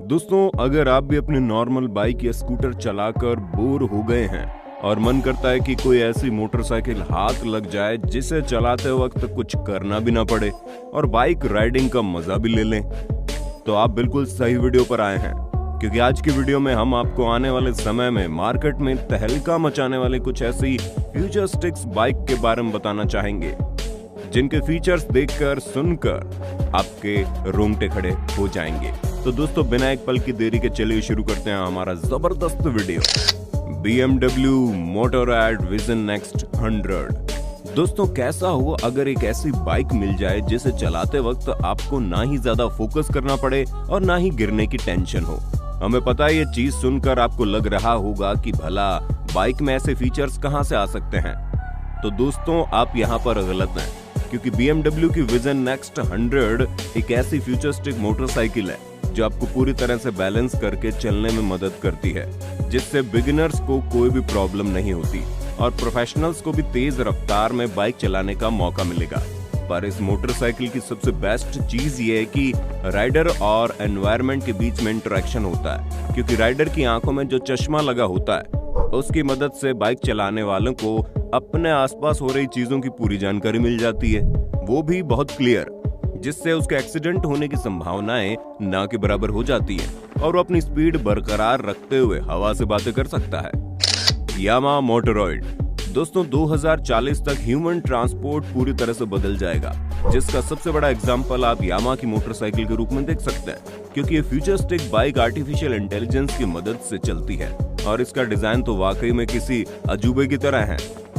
दोस्तों, अगर आप भी अपने नॉर्मल बाइक या स्कूटर चलाकर बोर हो गए हैं और मन करता है कि कोई ऐसी मोटरसाइकिल हाथ लग जाए जिसे चलाते वक्त कुछ करना भी ना पड़े और बाइक राइडिंग का मजा भी ले लें, तो आप बिल्कुल सही वीडियो पर आए हैं। क्योंकि आज की वीडियो में हम आपको आने वाले समय में मार्केट में तहलका मचाने वाली कुछ ऐसी फ्यूचरिस्टिक्स बाइक के बारे में बताना चाहेंगे जिनके फीचर्स देखकर सुनकर आपके रोंगटे खड़े हो जाएंगे। तो दोस्तों, बिना एक पल की देरी के चलिए शुरू करते हैं हमारा जबरदस्त वीडियो। BMW Motorrad vision next 100। दोस्तों, कैसा हो अगर एक ऐसी बाइक मिल जाए जिसे चलाते वक्त आपको ना ही ज्यादा फोकस करना पड़े और ना ही गिरने की टेंशन हो। हमें पता है ये चीज सुनकर आपको लग रहा होगा कि भला बाइक में ऐसे फीचर्स कहां से आ सकते हैं। तो दोस्तों, आप यहाँ पर गलत हैं, क्योंकि BMW की विजन नेक्स्ट 100 एक ऐसी फ्यूचरिस्टिक मोटरसाइकिल है जो आपको पूरी तरह से बैलेंस करके चलने में मदद करती है, जिससे बिगिनर्स को कोई भी प्रॉब्लम नहीं होती और प्रोफेशनल्स को भी तेज रफ्तार में बाइक चलाने का मौका मिलेगा। पर इस मोटरसाइकिल की सबसे बेस्ट चीज ये है कि राइडर और एनवायरनमेंट के बीच में इंटरेक्शन होता है, क्योंकि राइडर की आंखों में जो चश्मा लगा होता है उसकी मदद से बाइक चलाने वालों को अपने आसपास हो रही चीजों की पूरी जानकारी मिल जाती है, वो भी बहुत क्लियर, जिससे उसके एक्सीडेंट होने की संभावनाएं ना के बराबर हो जाती है और वो अपनी स्पीड बरकरार रखते हुए हवा से बातें कर सकता है। यामा मोटोरॉयड। दोस्तों, 2040 तक ह्यूमन ट्रांसपोर्ट पूरी तरह से बदल जाएगा, जिसका सबसे बड़ा एग्जांपल आप यामा की मोटरसाइकिल के रूप में देख सकते हैं, क्योंकि ये फ्यूचरिस्टिक बाइक आर्टिफिशियल इंटेलिजेंस की मदद से चलती है और इसका डिजाइन तो वाकई में किसी अजूबे की तरह है,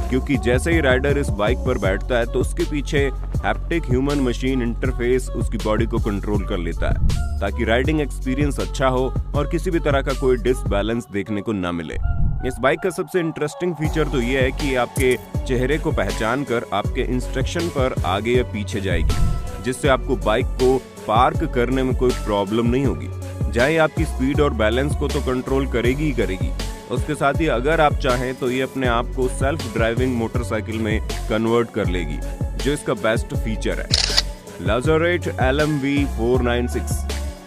क्योंकि जैसे ही राइडर इस बाइक पर बैठता है तो उसके पीछे हैप्टिक ह्यूमन मशीन इंटरफेस उसकी बॉडी को कंट्रोल कर लेता है, ताकि राइडिंग एक्सपीरियंस अच्छा हो और किसी भी तरह का कोई डिसबैलेंस देखने को न मिले। इस बाइक का सबसे इंटरेस्टिंग फीचर तो यह है कि आपके चेहरे को पहचान कर आपके इंस्ट्रक्शन पर आगे या पीछे जाएगी, जिससे आपको बाइक को पार्क करने में कोई प्रॉब्लम नहीं होगी। जहाँ ये आपकी स्पीड और बैलेंस को तो कंट्रोल करेगी ही करेगी, उसके साथ ही अगर आप चाहें तो ये अपने आप को सेल्फ ड्राइविंग मोटरसाइकिल में कन्वर्ट कर लेगी, जो इसका बेस्ट फीचर है। लाज़ारेट LMV 496।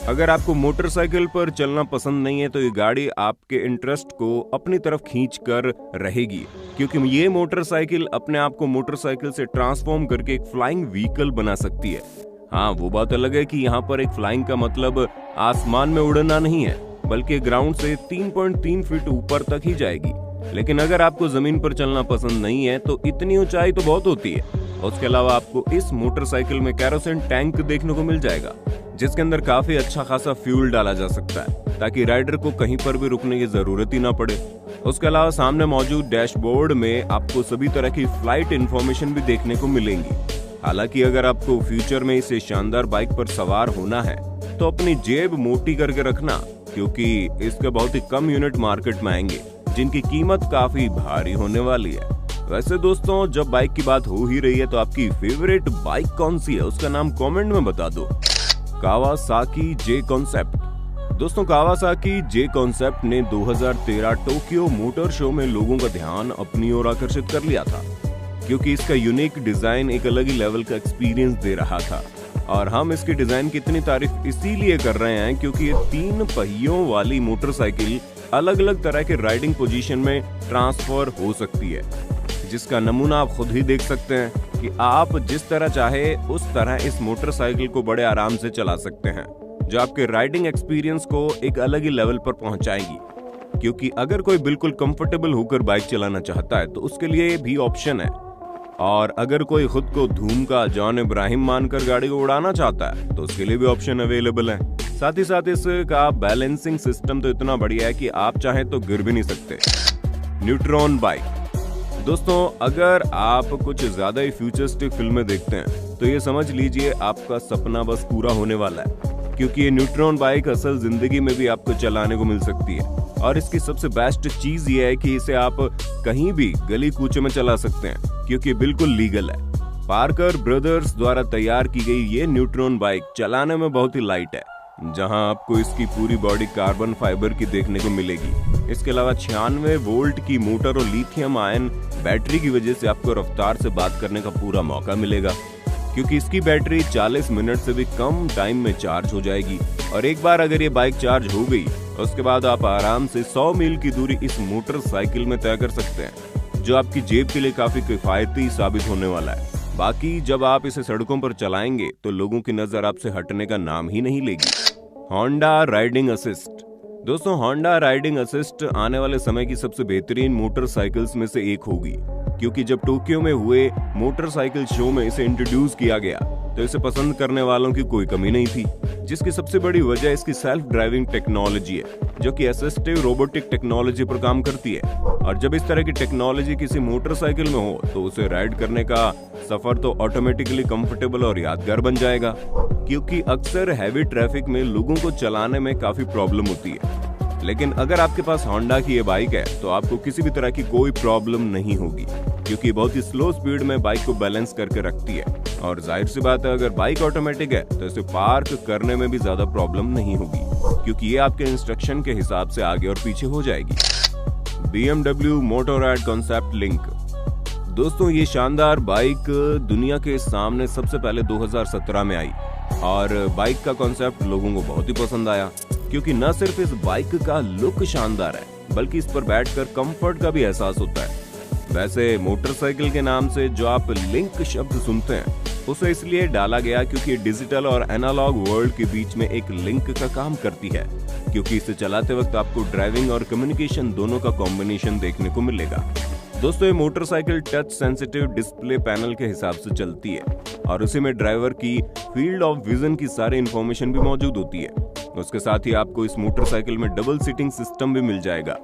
अगर आपको मोटरसाइकिल पर चलना पसंद नहीं है तो ये गाड़ी आपके इंटरेस्ट को अपनी तरफ खींच कर रहेगी, क्योंकि ये मोटरसाइकिल अपने आप को मोटरसाइकिल से ट्रांसफॉर्म करके एक फ्लाइंग व्हीकल बना सकती है। हाँ, वो बात अलग है कि यहाँ पर एक फ्लाइंग का मतलब आसमान में उड़ना नहीं है, बल्कि ग्राउंड से 3.3 फीट ऊपर तक ही जाएगी। लेकिन अगर आपको जमीन पर चलना पसंद नहीं है तो इतनी ऊंचाई तो बहुत होती है। उसके अलावा आपको इस मोटरसाइकिल में कैरोसिन टैंक देखने को मिल जाएगा, जिसके अंदर काफी अच्छा खासा फ्यूल डाला जा सकता है, ताकि राइडर को कहीं पर भी रुकने की जरूरत ही ना पड़े। उसके अलावा सामने मौजूद डैशबोर्ड में आपको सभी तरह की फ्लाइट इंफॉर्मेशन भी देखने को मिलेंगी। हालांकि अगर आपको फ्यूचर में इसे शानदार बाइक पर सवार होना है तो अपनी जेब मोटी करके रखना, क्योंकि इसके बहुत ही कम यूनिट मार्केट में आएंगे जिनकी कीमत काफी भारी होने वाली है। वैसे दोस्तों, जब बाइक की बात हो ही रही है तो आपकी फेवरेट बाइक कौन सी है उसका नाम कमेंट में बता दो। कावासाकी जे कॉन्सेप्ट। दोस्तों, कावासाकी जे कॉन्सेप्ट ने 2013 टोक्यो मोटर शो में लोगों का ध्यान अपनी ओर आकर्षित कर लिया था, क्योंकि इसका यूनिक डिजाइन एक अलग ही लेवल का एक्सपीरियंस दे रहा था। और हम इसकी डिजाइन की इतनी तारीफ इसीलिए कर रहे हैं क्योंकि ये 3 पहियों वाली मोटरसाइकिल अलग अलग तरह के राइडिंग पोजीशन में ट्रांसफर हो सकती है, जिसका नमूना आप खुद ही देख सकते हैं कि आप जिस तरह चाहे उस तरह इस मोटरसाइकिल को बड़े आराम से चला सकते हैं, जो आपके राइडिंग एक्सपीरियंस को एक अलग ही लेवल पर पहुंचाएगी। क्योंकि अगर कोई बिल्कुल कंफर्टेबल होकर बाइक चलाना चाहता है तो उसके लिए भी ऑप्शन है, और अगर कोई खुद को धूम का जॉन इब्राहिम मानकर गाड़ी को उड़ाना चाहता है तो उसके लिए भी ऑप्शन अवेलेबल है। साथ ही साथ इसका बैलेंसिंग सिस्टम तो इतना बढ़िया है कि आप चाहें तो गिर भी नहीं सकते। Neutron bike. दोस्तों, अगर आप कुछ ज्यादा ही फ्यूचरिस्टिक फिल्में देखते हैं तो ये समझ लीजिए आपका सपना बस पूरा होने वाला है, क्योंकि ये न्यूट्रॉन बाइक असल जिंदगी में भी आपको चलाने को मिल सकती है। और इसकी सबसे बेस्ट चीज ये है कि इसे आप कहीं भी गली कूचे में चला सकते हैं, क्योंकि बिल्कुल लीगल है। पार्कर ब्रदर्स द्वारा तैयार की गई ये न्यूट्रॉन बाइक चलाने में बहुत ही लाइट है, जहां आपको इसकी पूरी बॉडी कार्बन फाइबर की देखने को मिलेगी। इसके अलावा 96 वोल्ट की मोटर और लिथियम आयन बैटरी की वजह से आपको रफ्तार से बात करने का पूरा मौका मिलेगा, क्योंकि इसकी बैटरी 40 मिनट से भी कम टाइम में चार्ज हो जाएगी और एक बार अगर ये बाइक चार्ज हो गई उसके बाद आप आराम से 100 मील की दूरी इस मोटरसाइकिल में तय कर सकते हैं, जो आपकी जेब के लिए काफी किफायती साबित होने वाला है। बाकी जब आप इसे सड़कों पर चलाएंगे तो लोगों की नजर आपसे हटने का नाम ही नहीं लेगी। Honda riding assist. दोस्तों, होंडा राइडिंग असिस्ट आने वाले समय की सबसे बेहतरीन मोटरसाइकिल्स में से एक होगी, क्योंकि जब टोक्यो में हुए मोटरसाइकिल शो में इसे इंट्रोड्यूस किया गया तो इसे पसंद करने वालों की कोई कमी नहीं थी, जिसकी सबसे बड़ी वजह इसकी सेल्फ ड्राइविंग टेक्नोलॉजी है, जो कि असिस्टिव रोबोटिक टेक्नोलॉजी पर काम करती है। और जब इस तरह की टेक्नोलॉजी किसी मोटरसाइकिल में हो तो उसे राइड करने का सफर तो ऑटोमेटिकली कंफर्टेबल और यादगार बन जाएगा, क्योंकि अक्सर हैवी ट्रैफिक में लोगों को चलाने में काफी प्रॉब्लम होती है। लेकिन अगर आपके पास होंडा की ये बाइक है तो आपको किसी भी तरह की कोई प्रॉब्लम नहीं होगी, क्योंकि बहुत ही स्लो स्पीड में बाइक को बैलेंस करके रखती है। और जाहिर सी बात है, अगर बाइक ऑटोमेटिक है तो इसे पार्क करने में भी ज्यादा प्रॉब्लम नहीं होगी, क्योंकि ये आपके इंस्ट्रक्शन के हिसाब से आगे और पीछे हो जाएगी। BMW Motorrad concept link. दोस्तों, ये शानदार बाइक दुनिया के सामने सबसे पहले 2017 में आई और बाइक का कॉन्सेप्ट लोगों को बहुत ही पसंद आया, क्योंकि न सिर्फ इस बाइक का लुक शानदार है बल्कि इस पर बैठकर कंफर्ट का भी एहसास होता है। वैसे मोटरसाइकिल के नाम से जो आप लिंक शब्द सुनते हैं उसे इसलिए डाला गया क्योंकि डिजिटल और एनालॉग वर्ल्ड के बीच में एक लिंक का काम करती है, क्योंकि इसे चलाते वक्त आपको ड्राइविंग और कम्युनिकेशन दोनों का कॉम्बिनेशन देखने को मिलेगा। दोस्तों, ये motorcycle touch sensitive display panel के हिसाब से चलती है और उसी में ड्राइवर की फील्ड ऑफ विजन की सारी इंफॉर्मेशन भी मौजूद होती है। उसके साथ ही आपको इस मोटरसाइकिल में डबल सीटिंग सिस्टम भी मिल जाएगा,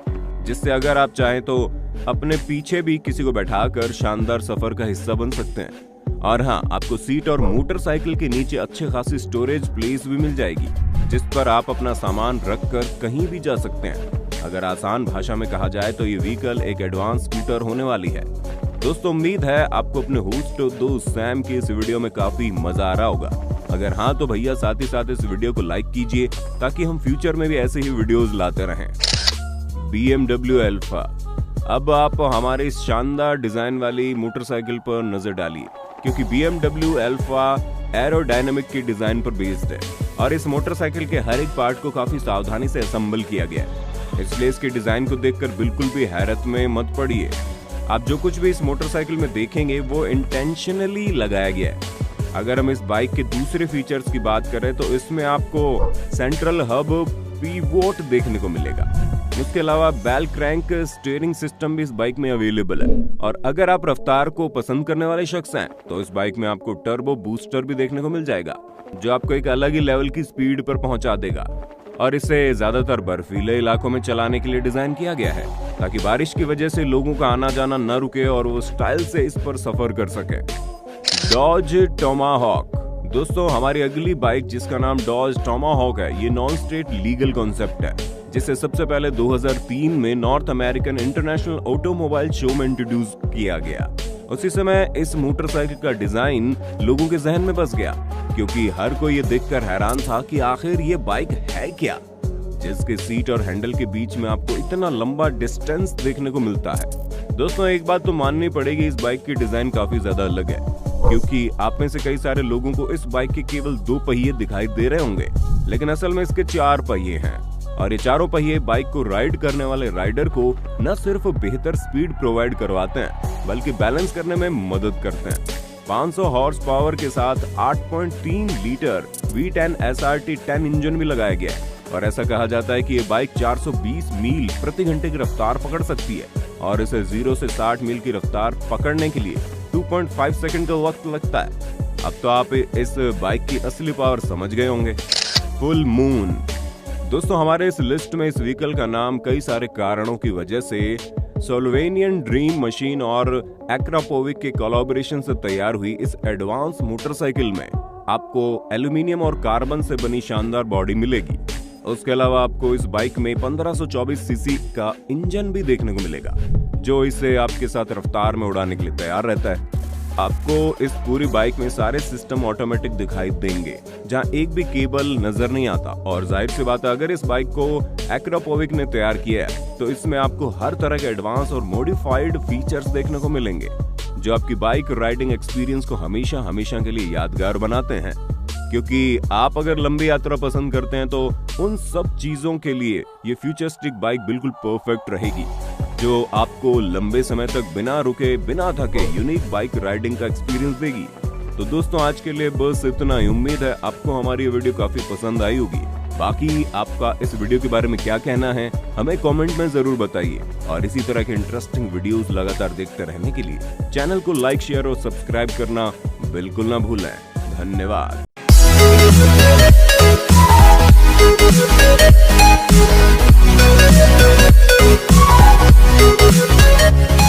जिससे अगर आप चाहें तो अपने पीछे भी किसी को बैठाकर शानदार सफर का हिस्सा बन सकते हैं। और हाँ, आपको सीट और मोटरसाइकिल के नीचे अच्छी खासी स्टोरेज प्लेस भी मिल जाएगी, जिस पर आप अपना सामान रखकर कहीं भी जा सकते हैं। अगर आसान भाषा में कहा जाए तो ये व्हीकल एक एडवांस स्कूटर होने वाली है। दोस्तों, उम्मीद है आपको अपने होस्ट दोस्त सैम की इस वीडियो में काफी मजा आ रहा होगा। अगर हाँ तो भैया साथ ही साथ इस वीडियो को लाइक कीजिए, ताकि हम फ्यूचर में भी ऐसे ही वीडियोस लाते रहें। BMW alpha. अब आप हमारे इस शानदार डिजाइन वाली मोटरसाइकिल पर नजर डालिए, क्योंकि BMW अल्फा एरोडायनामिक की डिजाइन पर बेस्ड है और इस मोटरसाइकिल के हर एक पार्ट को काफी सावधानी से असेंबल किया गया है, इसलिए इसके डिजाइन को देखकर बिल्कुल भी हैरत में मत पड़िए। आप जो कुछ भी इस मोटरसाइकिल में देखेंगे वो इंटेंशनली लगाया गया है। अगर हम इस बाइक के दूसरे फीचर्स की बात करें तो इसमें आपको सेंट्रल हब पीवोट देखने को मिलेगा। इसके अलावा बेल क्रैंक स्टीयरिंग सिस्टम भी इस बाइक में अवेलेबल है। और अगर आप रफ्तार को पसंद करने वाले शख्स हैं तो इस बाइक में आपको टर्बो बूस्टर भी देखने को मिल जाएगा, जो आपको एक अलग ही लेवल की स्पीड पर पहुंचा देगा। और इसे ज्यादातर बर्फीले इलाकों में चलाने के लिए डिजाइन किया गया है, ताकि बारिश की वजह से लोगों का आना जाना न रुके और वो स्टाइल से इस पर सफर कर सके। Dodge Tomahawk. दोस्तों, हमारी अगली बाइक जिसका नाम डॉज टोमाहॉक है, ये नॉन स्टेट लीगल कॉन्सेप्ट है, जिसे सबसे पहले 2003 में north American international automobile show में इंट्रोड्यूस किया गया। उसी समय इस मोटरसाइकिल का डिजाइन लोगों के जहन में बस गया, क्योंकि हर कोई ये देखकर हैरान था कि आखिर ये बाइक है क्या, जिसके सीट और हैंडल के बीच में आपको इतना लंबा डिस्टेंस देखने को मिलता है। दोस्तों, एक बात तो माननी पड़ेगी, इस बाइक की डिजाइन काफी ज्यादा अलग है, क्योंकि आप में से कई सारे लोगों को इस बाइक के केवल 2 पहिए दिखाई दे रहे होंगे, लेकिन असल में इसके 4 पहिए हैं। और ये चारों पहिए बाइक को राइड करने वाले राइडर को न सिर्फ बेहतर स्पीड प्रोवाइड करवाते हैं, बल्कि बैलेंस करने में मदद करते हैं। 500 हॉर्स पावर के साथ 8.3 लीटर V10 SRT 10 इंजन भी लगाया गया है। और ऐसा कहा जाता है कि ये बाइक 420 मील प्रति घंटे की रफ्तार पकड़ सकती है, और इसे 0 से 60 मील की रफ्तार पकड़ने के लिए 2.5 सेकंड का वक्त लगता है। अब तो आप इस बाइक की असली पावर समझ गए होंगे। Full moon. दोस्तों, हमारे इस लिस्ट में इस व्हीकल का नाम कई सारे कारणों की वजह से सोल्वेनियन ड्रीम मशीन और एक्रापोविक के कोलैबोरेशन से तैयार हुई इस एडवांस मोटरसाइकिल में आपको एल्यूमिनियम और कार्बन से बनी शानदार बॉडी मिलेगी। उसके अलावा आपको इस बाइक में 1524 सीसी का इंजन भी देखने को मिलेगा, जो इसे आपके साथ रफ्तार में उड़ाने के लिए तैयार रहता है। आपको इस पूरी बाइक में सारे सिस्टम ऑटोमेटिक दिखाई देंगे, जहां एक भी केबल नजर नहीं आता। और जाहिर सी बात है, अगर इस बाइक को एक्रापोविक ने तैयार किया है तो इसमें आपको हर तरह के एडवांस और मॉडिफाइड फीचर्स देखने को मिलेंगे, जो आपकी बाइक राइडिंग एक्सपीरियंस को हमेशा हमेशा के लिए यादगार बनाते हैं। क्योंकि आप अगर लंबी यात्रा पसंद करते हैं तो उन सब चीजों के लिए ये फ्यूचरिस्टिक बाइक बिल्कुल परफेक्ट रहेगी, जो आपको लंबे समय तक बिना रुके बिना थके यूनिक बाइक राइडिंग का एक्सपीरियंस देगी। तो दोस्तों आज के लिए बस इतना ही। उम्मीद है आपको हमारी ये वीडियो काफी पसंद आई होगी। बाकी आपका इस वीडियो के बारे में क्या कहना है हमें कमेंट में जरूर बताइए, और इसी तरह के इंटरेस्टिंग वीडियोस लगातार देखते रहने के लिए चैनल को लाइक, शेयर और सब्सक्राइब करना बिल्कुल ना भूलें। धन्यवाद। We'll be right back.